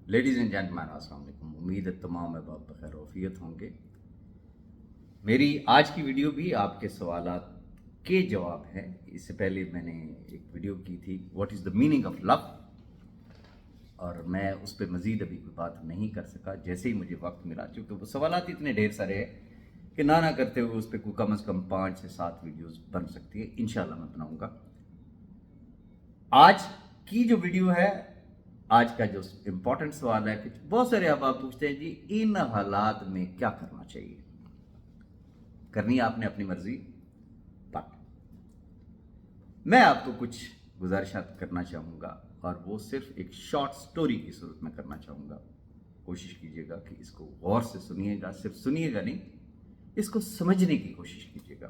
Ladies and gentleman अस्सलाम वालेकुम। उम्मीद है तमाम अहबाब बखैर औफियत होंगे। मेरी आज की वीडियो भी आपके सवालात के जवाब है। इससे पहले मैंने एक वीडियो की थी what is the meaning of love, और मैं उस पर मज़ीद अभी कोई बात नहीं कर सका। जैसे ही मुझे वक्त मिला, चूँकि वो सवालात इतने ढेर सारे हैं कि ना करते हुए उस पर कोई कम से कम 5 से 7 वीडियोज़ बन सकती है। इंशाल्लाह मैं बनाऊँगा। आज की जो वीडियो है, आज का जो इम्पोर्टेंट सवाल है, कुछ बहुत सारे अब आप पूछते हैं जी इन हालात में क्या करना चाहिए। करनी आपने अपनी मर्जी, पर मैं आपको कुछ गुजारिशात करना चाहूँगा, और वो सिर्फ एक शॉर्ट स्टोरी की सूरत में करना चाहूँगा। कोशिश कीजिएगा कि इसको गौर से सुनिएगा, सिर्फ सुनिएगा नहीं, इसको समझने की कोशिश कीजिएगा।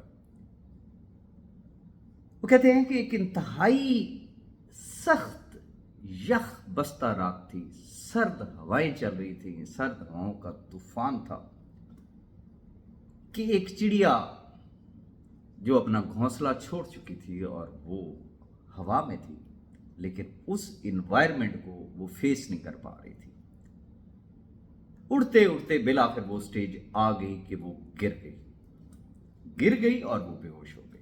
वो कहते हैं कि एक इंतहाई सख्त यख बस्ता रात थी, सर्द हवाएं चल रही थी, सर्द हवाओं का तूफान था कि एक चिड़िया जो अपना घोंसला छोड़ चुकी थी और वो हवा में थी, लेकिन उस इन्वायरमेंट को वो फेस नहीं कर पा रही थी। उड़ते उड़ते बिल आखिर वो स्टेज आ गई कि वो गिर गई और वो बेहोश हो गई।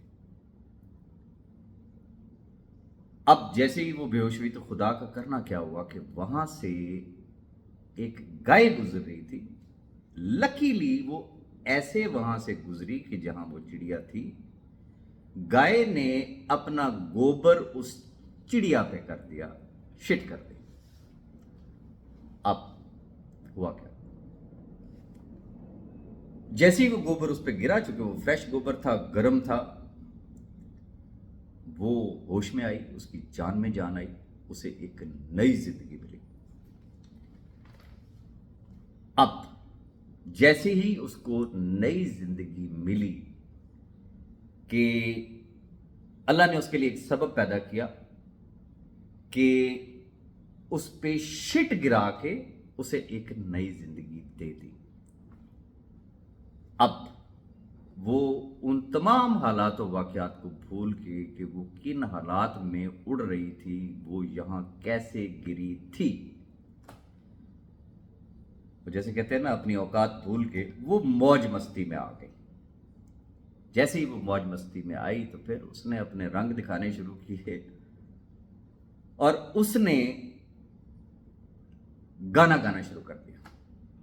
अब जैसे ही वो बेहोश हुई तो खुदा का करना क्या हुआ कि वहां से एक गाय गुजर रही थी। लकीली वो ऐसे वहां से गुजरी कि जहां वो चिड़िया थी, गाय ने अपना गोबर उस चिड़िया पे कर दिया, शिट कर दी। अब हुआ क्या, जैसे ही वो गोबर उस पर गिरा, चूंकि वो फ्रेश गोबर था, गर्म था, वो होश में आई, उसकी जान में जान आई, उसे एक नई जिंदगी मिली। अब जैसे ही उसको नई जिंदगी मिली कि अल्लाह ने उसके लिए एक सबब पैदा किया कि उस पे शिट गिरा के उसे एक नई जिंदगी दे दी। अब वो उन तमाम हालात और वाक़यात को भूल के कि वो किन हालात में उड़ रही थी, वो यहाँ कैसे गिरी थी, जैसे कहते हैं ना, अपनी औकात भूल के वो मौज मस्ती में आ गई। जैसे ही वो मौज मस्ती में आई तो फिर उसने अपने रंग दिखाने शुरू किए और उसने गाना गाना शुरू कर दिया,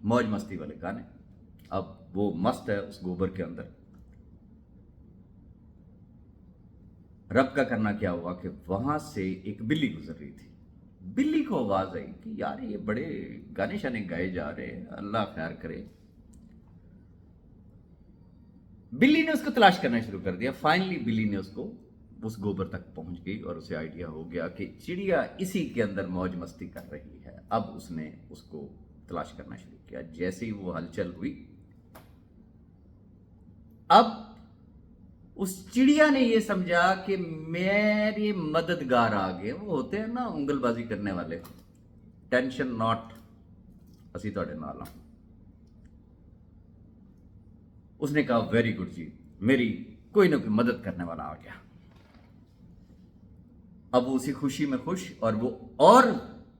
मौज मस्ती वाले गाने। अब वो मस्त है उस गोबर के अंदर। रब का करना क्या हुआ कि वहां से एक बिल्ली गुजर रही थी। बिल्ली को आवाज आई कि यार ये बड़े गाने शाने गाए जा रहे हैं, अल्लाह खैर करे। बिल्ली ने उसको तलाश करना शुरू कर दिया। फाइनली बिल्ली ने उसको उस गोबर तक पहुंच गई और उसे आइडिया हो गया कि चिड़िया इसी के अंदर मौज मस्ती कर रही है। अब उसने उसको तलाश करना शुरू किया। जैसे ही वो हलचल हुई, अब उस चिड़िया ने ये समझा कि मेरे मददगार आ गए। वो होते हैं ना उंगलबाजी करने वाले, टेंशन नॉट, असी तुहाडे नाल हां। उसने कहा वेरी गुड जी, मेरी कोई ना कोई मदद करने वाला आ गया। अब वो उसी खुशी में खुश, और वो और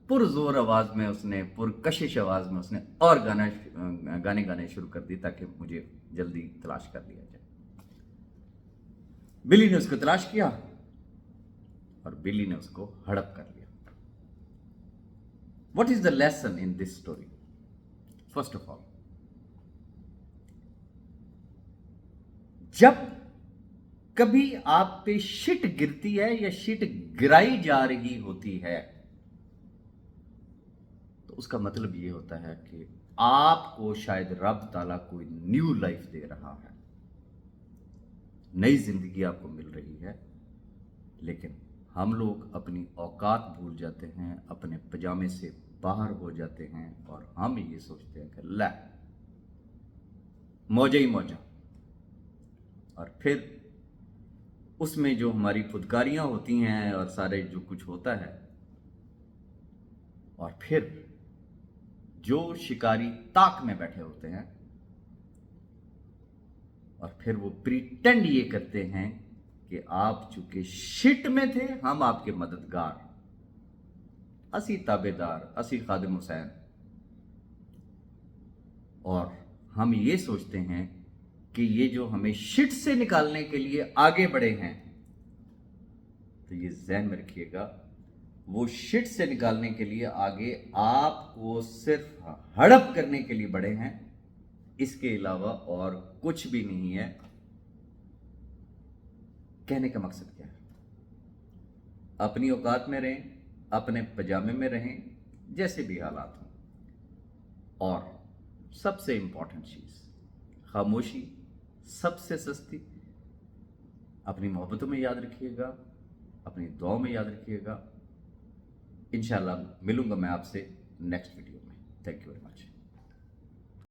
पुरजोर आवाज में, उसने पुरकशिश आवाज में उसने और गाने गाने शुरू कर दी ताकि मुझे जल्दी तलाश कर लिया जाए। बिल्ली ने उसको तलाश किया और बिल्ली ने उसको हड़प कर लिया। What is the lesson in this story? First of all, जब कभी आप पे शिट गिरती है या शिट गिराई जा रही होती है, तो उसका मतलब यह होता है कि आपको शायद रब ताला कोई न्यू लाइफ दे रहा है, नई जिंदगी आपको मिल रही है। लेकिन हम लोग अपनी औकात भूल जाते हैं, अपने पजामे से बाहर हो जाते हैं, और हम ये सोचते हैं कि ला मौजा ही मौजा। और फिर उसमें जो हमारी फुदकारियां होती हैं और सारे जो कुछ होता है, और फिर जो शिकारी ताक में बैठे होते हैं और फिर वो प्रिटेंड ये करते हैं कि आप चूंकि शिट में थे, हम आपके मददगार, असी ताबेदार, असी खादिम हुसैन, اور ہم یہ سوچتے ہیں کہ یہ جو ہمیں شٹ سے نکالنے کے لیے آگے بڑھے ہیں، تو یہ ذہن میں رکھیے گا، وہ شٹ سے نکالنے کے لیے آگے آپ کو صرف ہڑپ کرنے کے لیے بڑھے ہیں، اس کے علاوہ اور کچھ بھی نہیں ہے۔ کہنے کا مقصد کیا ہے؟ اپنی اوقات میں رہیں، اپنے پجامے میں رہیں، جیسے بھی حالات ہوں، اور سب سے امپورٹنٹ چیز خاموشی سب سے سستی۔ اپنی محبتوں میں یاد رکھیے گا، اپنی دعاؤں میں یاد رکھیے گا۔ انشاءاللہ ملوں گا میں آپ سے نیکسٹ ویڈیو میں۔ Thank you very much.